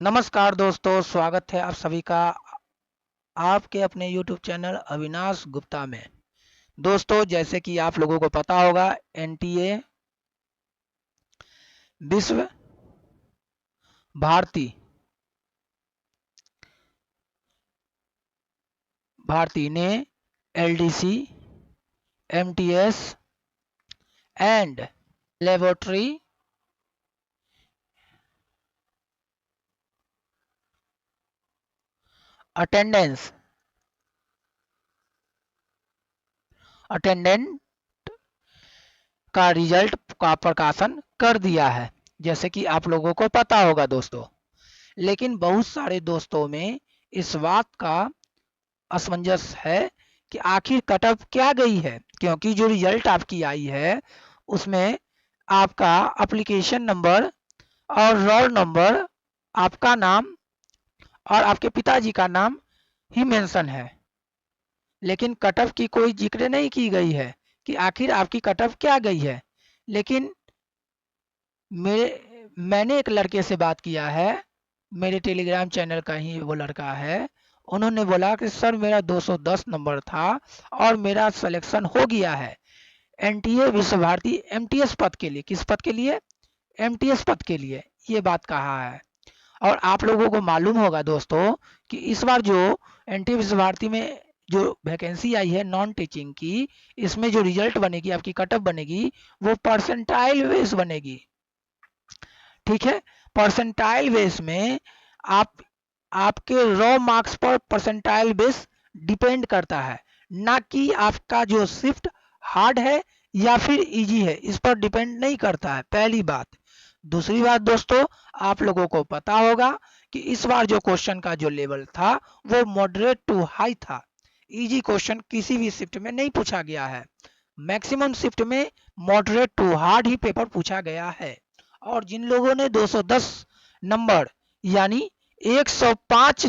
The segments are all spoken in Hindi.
नमस्कार दोस्तों, स्वागत है आप सभी का आपके अपने YouTube चैनल अविनाश गुप्ता में। दोस्तों, जैसे कि आप लोगों को पता होगा, एनटीए विश्व भारती भारती ने LDC, MTS and laboratory attendance attendant का रिजल्ट का प्रकाशन कर दिया है, जैसे कि आप लोगों को पता होगा दोस्तों। लेकिन बहुत सारे दोस्तों में इस बात का असमंजस है कि आखिर कट ऑफ क्या गई है, क्योंकि जो रिजल्ट आपकी आई है उसमें आपका एप्लीकेशन नंबर और रोल नंबर, आपका नाम और आपके पिताजी का नाम ही मेंशन है, लेकिन कट ऑफ की कोई जिक्र नहीं की गई है कि आखिर आपकी कट ऑफ क्या गई है। लेकिन मैंने एक लड़के से बात किया है, मेरे टेलीग्राम चैनल का ही वो लड़का है। उन्होंने बोला कि सर मेरा 210 नंबर था और मेरा सिलेक्शन हो गया है एनटीए विश्व भारती एमटीएस पद के लिए। किस पद के लिए? एमटीएस पद के लिए, ये बात कहा है। और आप लोगों को मालूम होगा दोस्तों कि इस बार जो एनटीए विश्व भारती में जो वैकेंसी आई है नॉन टीचिंग की, इसमें जो रिजल्ट बनेगी, आपकी कट ऑफ बनेगी, वो परसेंटाइल बेस बनेगी। ठीक है, परसेंटाइल बेस में आप आपके रॉ मार्क्स पर परसेंटाइल बेस डिपेंड करता है, ना कि आपका जो शिफ्ट हार्ड है या फिर इजी है, इस पर डिपेंड नहीं करता है, पहली बात। दूसरी बात दोस्तों, आप लोगों को पता होगा कि इस बार जो क्वेश्चन का जो लेवल था वो मॉडरेट टू हाई था। इजी क्वेश्चन किसी भी शिफ्ट में नहीं पूछा गया है, मैक्सिमम शिफ्ट में मॉडरेट टू हार्ड ही पेपर पूछा गया है। और जिन लोगों ने 210 नंबर यानी 105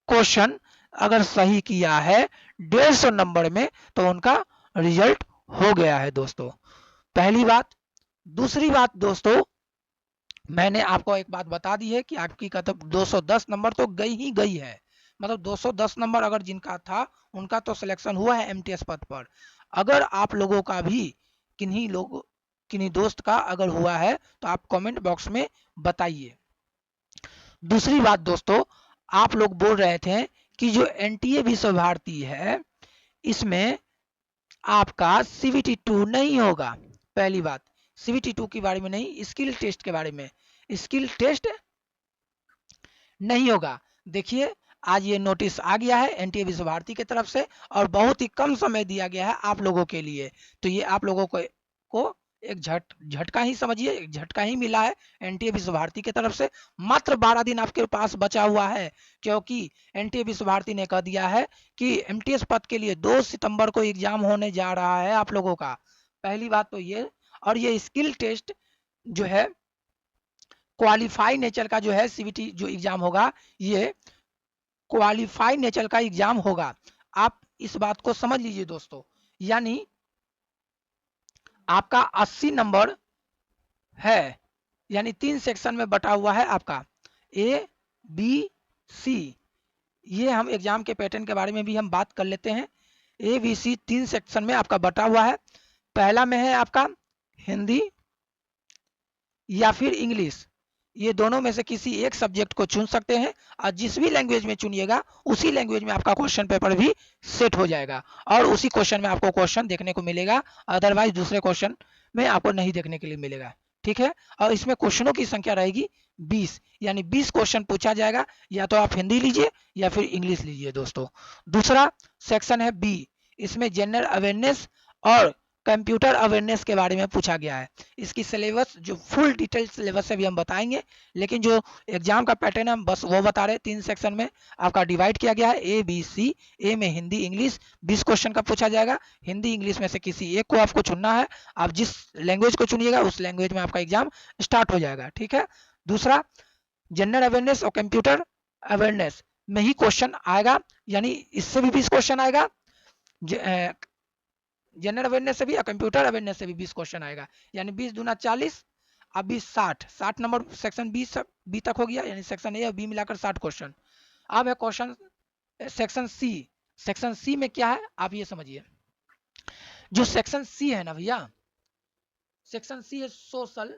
क्वेश्चन अगर सही किया है 150 नंबर में, तो उनका रिजल्ट हो गया है दोस्तों, पहली बात। दूसरी बात दोस्तों, मैंने आपको एक बात बता दी है कि आपकी कतब 210 नंबर तो गई ही गई है। मतलब 210 नंबर अगर जिनका था उनका तो सिलेक्शन हुआ है एमटीएस पद पर। अगर आप लोगों का भी किन्हीं दोस्त का अगर हुआ है तो आप कमेंट बॉक्स में बताइए। दूसरी बात दोस्तों, आप लोग बोल रहे थे कि जो एनटीए विश्व भारती है इसमें आपका सीवीटी 2 नहीं होगा। पहली बात, सीवीटी 2 के बारे में नहीं, स्किल टेस्ट के बारे में, स्किल टेस्ट नहीं होगा। देखिए, आज ये नोटिस आ गया है एनटीए विश्व भारती की तरफ से और बहुत ही कम समय दिया गया है आप लोगों के लिए। तो ये आप लोगों को एक झटका ही समझिए, एक झटका ही मिला है एनटीए विश्व भारती की तरफ से। मात्र 12 दिन आपके पास बचा हुआ है, क्योंकि एनटीए विश्व भारती ने कह दिया है कि एमटीएस पद के लिए 2 सितंबर को एग्जाम होने जा रहा है आप लोगों का। पहली बात तो ये, और ये स्किल टेस्ट जो है क्वालिफाई नेचर का जो है सीबीटी जो एग्जाम होगा, ये क्वालिफाई नेचर का एग्जाम होगा। आप इस बात को समझ लीजिए दोस्तों, यानी आपका 80 नंबर है, यानी 3 सेक्शन में बटा हुआ है आपका ए बी सी। ये हम एग्जाम के पैटर्न के बारे में भी हम बात कर लेते हैं। ए बी सी 3 सेक्शन में आपका बटा हुआ है। पहला में है आपका हिंदी या फिर इंग्लिश, ये दोनों में से किसी एक सब्जेक्ट को चुन सकते हैं और जिस भी लैंग्वेज में चुनिएगा उसी लैंग्वेज में आपका क्वेश्चन पेपर भी सेट हो जाएगा और उसी क्वेश्चन में आपको क्वेश्चन देखने को मिलेगा, अदरवाइज दूसरे क्वेश्चन में आपको नहीं देखने के लिए मिलेगा। ठीक है, और इसमें क्वेश्चनों की संख्या रहेगी 20, यानी 20 क्वेश्चन पूछा जाएगा, या तो आप हिंदी लीजिए या फिर इंग्लिश लीजिए दोस्तों। दूसरा सेक्शन है बी, इसमें जनरल अवेयरनेस और कंप्यूटर अवेयरनेस के बारे में पूछा गया है। इसकी सिलेबस जो फुल डिटेल सिलेबस है भी हम बताएंगे, लेकिन जो एग्जाम का पैटर्न है हम बस वो बता रहे हैं। 3 सेक्शन में आपका डिवाइड किया गया है, ए बी सी। ए में हिंदी इंग्लिश 20 क्वेश्चन का पूछा जाएगा, हिंदी इंग्लिश में से किसी एक को आपको चुनना है, आप जिस लैंग्वेज को चुनिएगा उस लैंग्वेज में आपका एग्जाम स्टार्ट हो जाएगा। ठीक है, दूसरा जनरल अवेयरनेस और कंप्यूटर अवेयरनेस में ही क्वेश्चन आएगा, यानी इससे भी 20 क्वेश्चन आएगा, जनरल अवेयरनेस से भी और कंप्यूटर अवेयरनेस से भी 20 क्वेश्चन आएगा, यानी 20 दूना 40 अब 60 नंबर सेक्शन बी तक हो गया, यानी सेक्शन ए और बी मिलाकर 60 क्वेश्चन। अब है question section C. Section C में क्या है आप ये समझिए। जो सेक्शन सी है ना भैया, सेक्शन सी है सोशल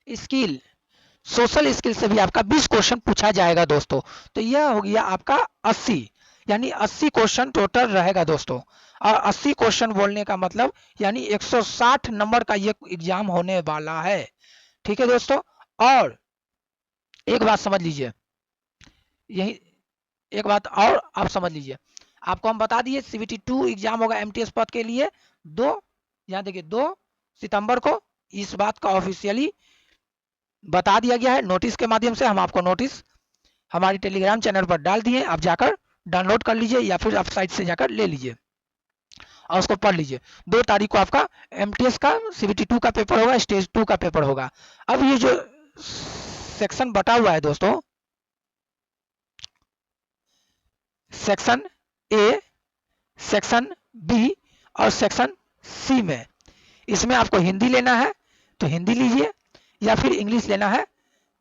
स्किल। सोशल स्किल से भी आपका 20 क्वेश्चन पूछा जाएगा दोस्तों। तो यह हो गया आपका 80, यानी 80 क्वेश्चन टोटल रहेगा दोस्तों। और 80 क्वेश्चन बोलने का मतलब यानी 160 नंबर का ये एग्जाम होने वाला है। ठीक है दोस्तों। और एक बात समझ लीजिए, यही एक बात और आप समझ लीजिए, आपको हम बता दिए सीबीटी 2 एग्जाम होगा एमटीएस पद के लिए 2, यहाँ देखिए 2 सितंबर को। इस बात का ऑफिशियली बता दिया गया है नोटिस के माध्यम से। हम आपको नोटिस हमारी टेलीग्राम चैनल पर डाल दिए, आप जाकर डाउनलोड कर लीजिए या फिर आप साइट से जाकर ले लीजिए और उसको पढ़ लीजिए। 2 तारीख को आपका एमटीएस का सीबीटी 2 का पेपर होगा, स्टेज 2 का पेपर होगा। अब ये जो सेक्शन बटा हुआ है दोस्तों, सेक्शन ए, सेक्शन बी और सेक्शन सी में, इसमें आपको हिंदी लेना है तो हिंदी लीजिए या फिर इंग्लिश लेना है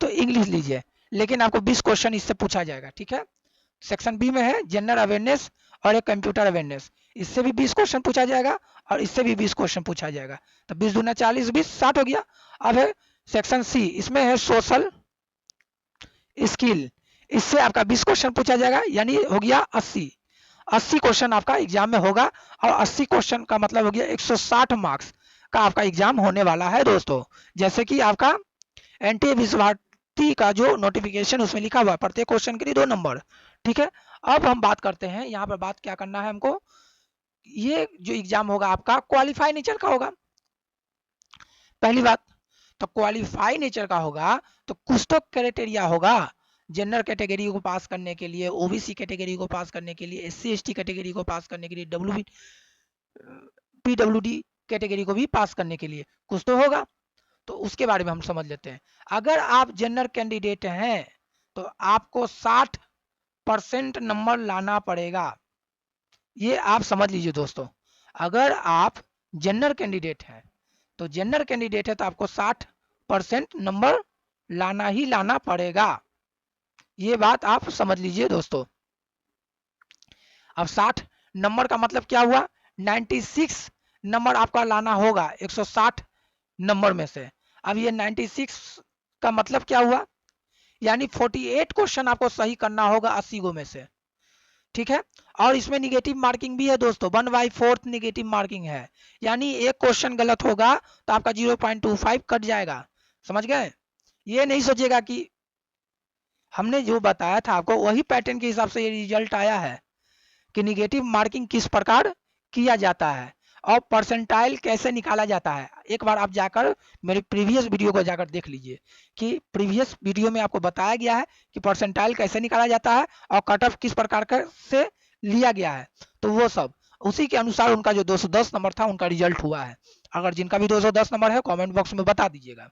तो इंग्लिश लीजिए, लेकिन आपको 20 क्वेश्चन इससे पूछा जाएगा। ठीक है। सेक्शन बी में है जनरल अवेयरनेस और एक कंप्यूटर अवेयरनेस, इससे भी 20 क्वेश्चन पूछा जाएगा और इससे भी 20 क्वेश्चन पूछा जाएगा। तो 20 दूना 40, 20 60 हो गया। अब है सेक्शन सी, इसमें है सोशल स्किल, इससे आपका 20 क्वेश्चन पूछा जाएगा, यानी हो गया 80 क्वेश्चन आपका एग्जाम में होगा। और 80 क्वेश्चन का मतलब हो गया 160 मार्क्स का आपका एग्जाम होने वाला है दोस्तों। जैसे कि आपका एनटीए विश्व भारती का जो नोटिफिकेशन उसमें लिखा हुआ है, प्रत्येक क्वेश्चन के लिए 2 नंबर। ठीक है। अब हम बात करते हैं, यहाँ पर बात क्या करना है हमको, ये जो एग्जाम होगा आपका क्वालिफाई नेचर का होगा। पहली बात तो क्वालिफाई नेचर का होगा तो कुछ तो क्राइटेरिया होगा। जनरल कैटेगरी को पास करने के लिए, ओबीसी कैटेगरी को पास करने के लिए, एससी एसटी कैटेगरी को पास करने के लिए, पीडब्ल्यूडी कैटेगरी को भी पास करने के लिए कुछ तो होगा। तो उसके बारे में हम समझ लेते हैं। अगर आप जनरल कैंडिडेट हैं तो आपको 60% नंबर लाना पड़ेगा, ये आप समझ लीजिए दोस्तों। अगर आप जनरल कैंडिडेट हैं तो जनरल कैंडिडेट है तो आपको 60% नंबर लाना ही लाना पड़ेगा, ये बात आप समझ लीजिए दोस्तों। अब 60 नंबर का मतलब क्या हुआ, 96 नंबर आपका लाना होगा 160 नंबर में से। अब ये 96 का मतलब क्या हुआ, यानी 48 क्वेश्चन आपको सही करना होगा 80 गो में से। ठीक है। और इसमें निगेटिव मार्किंग भी है दोस्तों, 1/4 निगेटिव मार्किंग है, यानी एक क्वेश्चन गलत होगा तो आपका 0.25 कट जाएगा। समझ गए। ये नहीं सोचिएगा कि हमने जो बताया था आपको वही पैटर्न के हिसाब से ये रिजल्ट आया है कि निगेटिव मार्किंग किस प्रकार किया जाता है और परसेंटाइल कैसे निकाला जाता है। एक बार आप जाकर मेरे प्रीवियस वीडियो को जाकर देख लीजिए कि प्रीवियस वीडियो में आपको बताया गया है कि परसेंटाइल कैसे निकाला जाता है और कट ऑफ किस प्रकार का से लिया गया है। तो वो सब उसी के अनुसार उनका जो 210 नंबर था उनका रिजल्ट हुआ है। अगर जिनका भी 210 नंबर है कमेंट बॉक्स में बता दीजिएगा।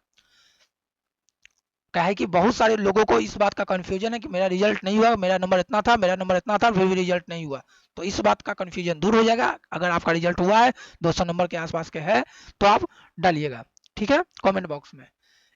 क्या है कि बहुत सारे लोगों को इस बात का कंफ्यूजन है कि मेरा रिजल्ट नहीं हुआ, मेरा नंबर इतना था, मेरा नंबर इतना था, फिर भी रिजल्ट नहीं हुआ। तो इस बात का कंफ्यूजन दूर हो जाएगा। अगर आपका रिजल्ट हुआ है 200 नंबर के आसपास के है तो आप डालिएगा। ठीक है, कमेंट बॉक्स में।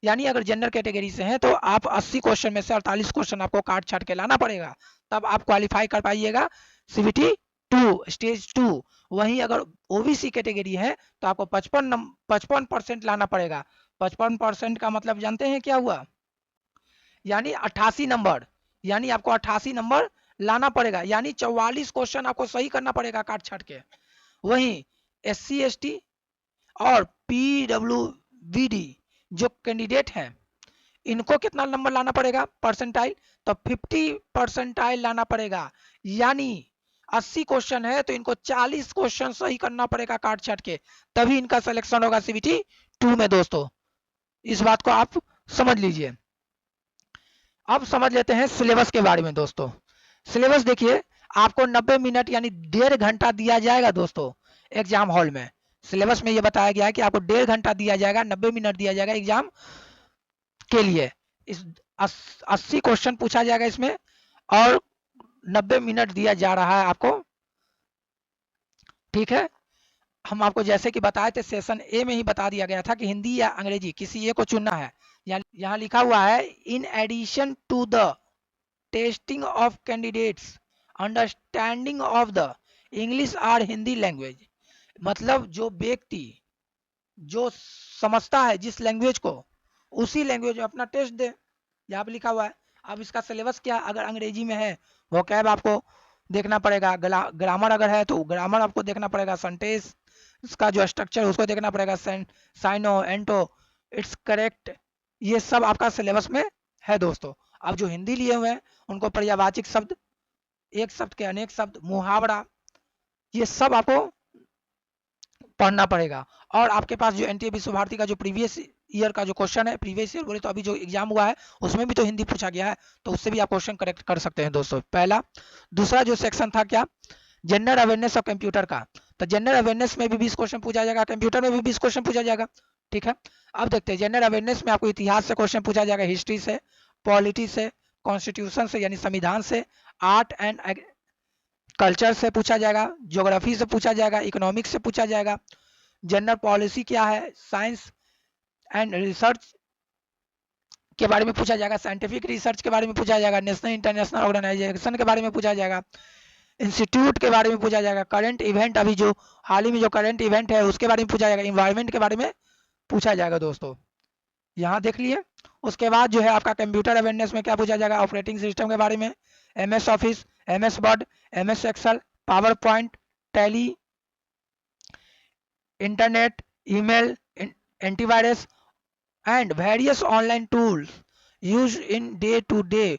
यानी अगर जनरल कैटेगरी से हैं तो आप 80 क्वेश्चन में से 48 क्वेश्चन आपको काट छाट के लाना पड़ेगा, तब आप क्वालिफाई कर पाइएगा सीबीटी 2 स्टेज 2। वहीं अगर ओबीसी कैटेगरी है तो आपको 55% लाना पड़ेगा। 55% का मतलब जानते हैं क्या हुआ, यानी 88 नंबर, यानी आपको 88 नंबर लाना पड़ेगा, यानी 44 क्वेश्चन आपको सही करना पड़ेगा काट छाट के। वहीं एससी एसटी और पीडब्ल्यूबीडी जो कैंडिडेट हैं इनको कितना नंबर लाना पड़ेगा परसेंटाइल, तो 50 परसेंटाइल लाना पड़ेगा। यानी 80 क्वेश्चन है तो इनको 40 क्वेश्चन सही करना पड़ेगा काट छाट के, तभी इनका सिलेक्शन होगा सीबीटी 2 में दोस्तों। इस बात को आप समझ लीजिए। अब समझ लेते हैं सिलेबस के बारे में दोस्तों। सिलेबस देखिए, आपको 90 मिनट यानी 1.5 घंटा दिया जाएगा दोस्तों एग्जाम हॉल में। सिलेबस में ये बताया गया है कि आपको 1.5 घंटा दिया जाएगा, 90 मिनट दिया जाएगा एग्जाम के लिए। इस 80 क्वेश्चन पूछा जाएगा इसमें और 90 मिनट दिया जा रहा है आपको। ठीक है। हम आपको जैसे कि बताए थे सेशन ए में ही बता दिया गया था कि हिंदी या अंग्रेजी किसी एक को चुनना है। यहाँ लिखा हुआ है in addition to the testing of candidates' understanding of the English और हिंदी लैंग्वेज, मतलब जो व्यक्ति जो समझता है जिस लैंग्वेज को उसी लैंग्वेज में अपना टेस्ट दे। यहाँ पे लिखा हुआ है। अब इसका सिलेबस क्या, अगर अंग्रेजी में है वोकैब आपको देखना पड़ेगा, ग्रामर अगर है तो ग्रामर आपको देखना पड़ेगा, सेंटेंस इसका जो स्ट्रक्चर है उसको देखना पड़ेगा, साइनो एंटो इट्स करेक्ट, ये सब आपका सिलेबस में है दोस्तों। अब जो हिंदी लिए हुए हैं उनको पर्यायवाची शब्द, एक शब्द के अनेक शब्द, मुहावरा, ये सब आपको पढ़ना पड़ेगा। और आपके पास जो एनटीए विश्व भारती का जो प्रीवियस ईयर का जो क्वेश्चन है, प्रीवियस ईयर बोले तो अभी जो एग्जाम हुआ है उसमें भी तो हिंदी पूछा गया है, तो उससे भी आप क्वेश्चन करेक्ट कर सकते हैं दोस्तों, पहला। दूसरा जो सेक्शन था क्या, जनरल अवेयरनेस ऑफ कंप्यूटर का, तो जनरल अवेयरनेस में भी 20 क्वेश्चन पूछा जाएगा, कंप्यूटर में भी 20 क्वेश्चन पूछा जाएगा, ठीक है। अब देखते हैं जनरल अवेयरनेस में आपको इतिहास से क्वेश्चन पूछा जाएगा, हिस्ट्री से, पॉलिटी से, कॉन्स्टिट्यूशन से यानी संविधान से, आर्ट एंड कल्चर से पूछा जाएगा, ज्योग्राफी से पूछा जाएगा, इकोनॉमिक्स से पूछा जाएगा, जनरल पॉलिसी क्या है, साइंस एंड रिसर्च के बारे में पूछा जाएगा, साइंटिफिक रिसर्च के बारे में पूछा जाएगा, नेशनल इंटरनेशनल ऑर्गेनाइजेशन के बारे में पूछा जाएगा, इंस्टीट्यूट के बारे में पूछा जाएगा, करंट इवेंट अभी जो हाल ही में जो करंट इवेंट है उसके बारे में पूछा जाएगा, इन्वायरमेंट के बारे में पूछा जाएगा दोस्तों, यहाँ देख लिए। उसके बाद जो है आपका कंप्यूटर अवेयरनेस में क्या पूछा जाएगा, ऑपरेटिंग सिस्टम के बारे में, MS Office, MS Word, MS Excel, PowerPoint, Tally, internet, email, antivirus and various online tools use in day to day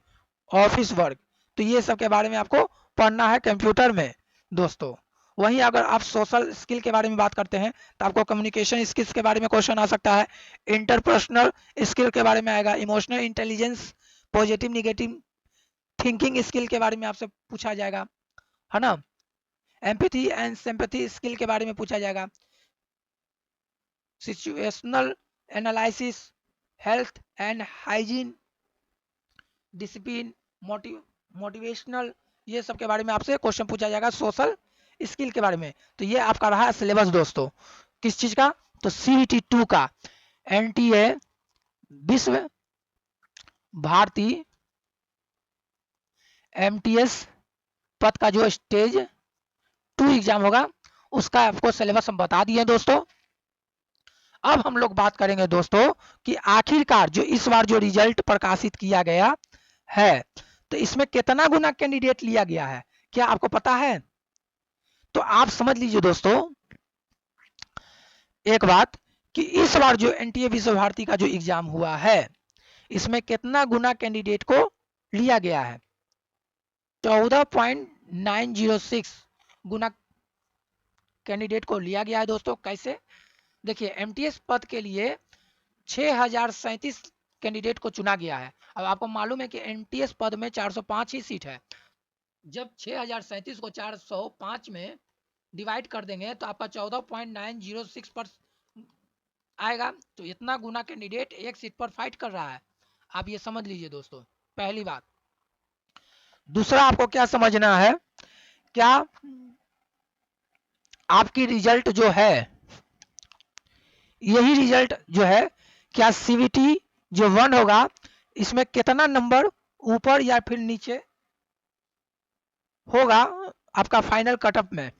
office work, तो ये सब के बारे में आपको पढ़ना है कंप्यूटर में दोस्तों। वहीं अगर आप सोशल स्किल के बारे में बात करते हैं तो आपको कम्युनिकेशन स्किल्स के बारे में क्वेश्चन आ सकता है, इंटरपर्सनल स्किल के बारे में आएगा, emotional intelligence, positive negative thinking skill के बारे में आपसे पूछा जाएगा, है ना, एम्पैथी एंड सिंपैथी स्किल के बारे में पूछा जाएगा, situational analysis, health and hygiene, discipline, motivational, ये सब के बारे में आपसे क्वेश्चन पूछा जाएगा सोशल स्किल के बारे में। तो ये आपका रहा सिलेबस दोस्तों, किस चीज का, तो CBT 2 का, एनटीए विश्व भारती MTS पद का जो स्टेज 2 एग्जाम होगा उसका आपको सिलेबस हम बता दिए दोस्तों। अब हम लोग बात करेंगे दोस्तों कि आखिरकार जो इस बार जो रिजल्ट प्रकाशित किया गया है तो इसमें कितना गुना कैंडिडेट लिया गया है, क्या आपको पता है? तो आप समझ लीजिए दोस्तों एक बात कि इस बार जो एनटीए विश्व भारती का जो एग्जाम हुआ है इसमें कितना गुना कैंडिडेट को लिया गया है, 14.906 गुना कैंडिडेट को लिया गया है दोस्तों। कैसे, देखिए एमटीएस पद के लिए 6037 कैंडिडेट को चुना गया है। अब आपको मालूम है कि एमटीएस पद में 405 ही सीट है, जब 6037 को 405 में डिवाइड कर देंगे तो आपका 14.906 पर आएगा, तो इतना गुना कैंडिडेट एक सीट पर फाइट कर रहा है, आप ये समझ लीजिए दोस्तों, पहली बात। दूसरा आपको क्या समझना है, क्या आपकी रिजल्ट जो है यही रिजल्ट जो है क्या सीबीटी जो 1 होगा इसमें कितना नंबर ऊपर या फिर नीचे होगा आपका फाइनल कटअप में।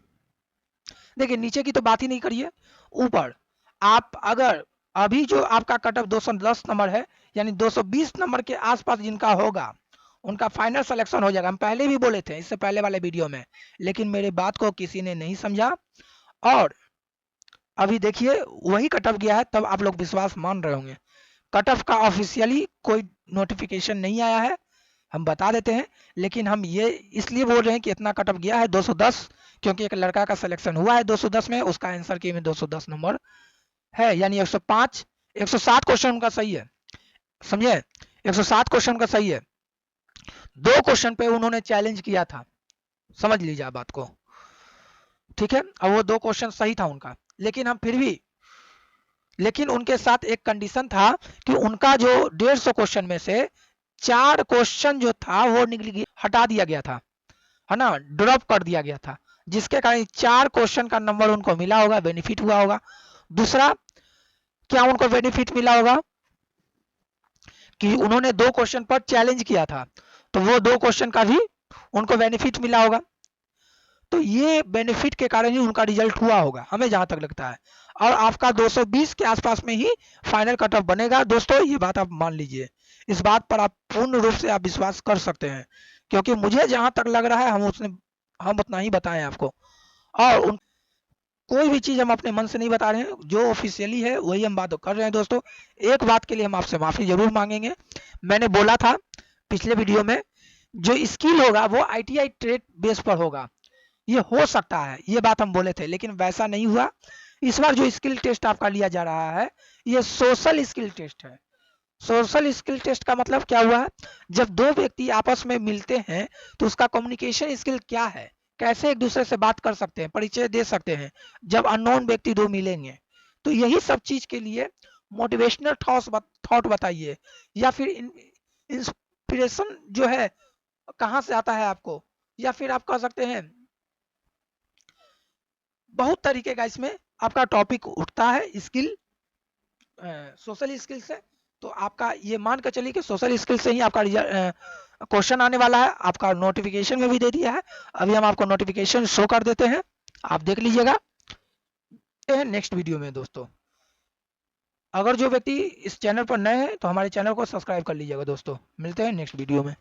देखिए नीचे की तो बात ही नहीं करिए, ऊपर आप अगर अभी जो आपका कटअप 210 नंबर है यानी 220 नंबर के आसपास जिनका होगा उनका फाइनल सिलेक्शन हो जाएगा। हम पहले भी बोले थे इससे पहले वाले वीडियो में, लेकिन मेरे बात को किसी ने नहीं समझा और अभी देखिए वही कटअप गया है, तब आप लोग विश्वास मान रहे होंगे। कटअप का ऑफिशियली कोई नोटिफिकेशन नहीं आया है, हम बता देते हैं, लेकिन हम ये इसलिए बोल रहे हैं कि इतना कटअप गया है 210, क्योंकि एक लड़का का सिलेक्शन हुआ है 210 में, उसका आंसर की में 210 नंबर है यानी 105 107 क्वेश्चन उनका सही है, समझे, 107 क्वेश्चन का सही है। 2 क्वेश्चन पे उन्होंने चैलेंज किया था, समझ लीजिए आप बात को, ठीक है। अब वो 2 क्वेश्चन सही था उनका, लेकिन हम फिर भी, लेकिन उनके साथ एक कंडीशन था कि उनका जो 150 क्वेश्चन में से 4 क्वेश्चन जो था वो हटा दिया गया था, है ना, ड्रॉप कर दिया गया था, जिसके कारण 4 क्वेश्चन का नंबर उनको मिला होगा, बेनिफिट हुआ होगा। दूसरा क्या उनको बेनिफिट मिला होगा कि उन्होंने 2 क्वेश्चन पर चैलेंज किया था, तो वो 2 क्वेश्चन का भी उनको बेनिफिट मिला होगा। तो ये बेनिफिट के कारण ही उनका रिजल्ट हुआ होगा, हमें जहां तक लगता है। और आपका 220 के आसपास में ही फाइनल कट ऑफ बनेगा दोस्तों, ये बात आप मान लीजिए। इस बात पर आप पूर्ण रूप से आप विश्वास कर सकते हैं, क्योंकि मुझे जहां तक लग रहा है हम उतना ही बताएं आपको। और कोई भी चीज हम अपने मन से नहीं बता रहे हैं, जो ऑफिशियली है वही हम बात कर रहे हैं दोस्तों। एक बात के लिए हम आपसे माफी जरूर मांगेंगे। मैंने बोला था पिछले वीडियो में, जो स्किल होगा वो ITI ट्रेड बेस पर होगा, ये हो सकता है, ये बात हम बोले थे, लेकिन वैसा नहीं हुआ। इस बार जो स्किल टेस्ट आपका लिया जा रहा है, ये सोशल स्किल टेस्ट है। सोशल स्किल टेस्ट का मतलब क्या हुआ है, जब दो व्यक्ति आपस में मिलते हैं तो उसका कम्युनिकेशन स्किल क्या है, कैसे एक दूसरे से बात कर सकते हैं, परिचय दे सकते हैं जब अननोन व्यक्ति दो मिलेंगे। तो यही सब चीज के लिए मोटिवेशनल थॉट बताइए, या फिर इंस्पिरेशन जो है कहाँ से आता है आपको, या फिर आप कह सकते हैं बहुत तरीके का इसमें आपका टॉपिक उठता है स्किल, सोशल स्किल से। तो आपका ये मान कर चलिए कि सोशल स्किल से ही आपका क्वेश्चन आने वाला है। आपका नोटिफिकेशन में भी दे दिया है, अभी हम आपको नोटिफिकेशन शो कर देते हैं, आप देख लीजिएगा नेक्स्ट वीडियो में दोस्तों। अगर जो व्यक्ति इस चैनल पर नए हैं तो हमारे चैनल को सब्सक्राइब कर लीजिएगा दोस्तों। मिलते हैं नेक्स्ट वीडियो में।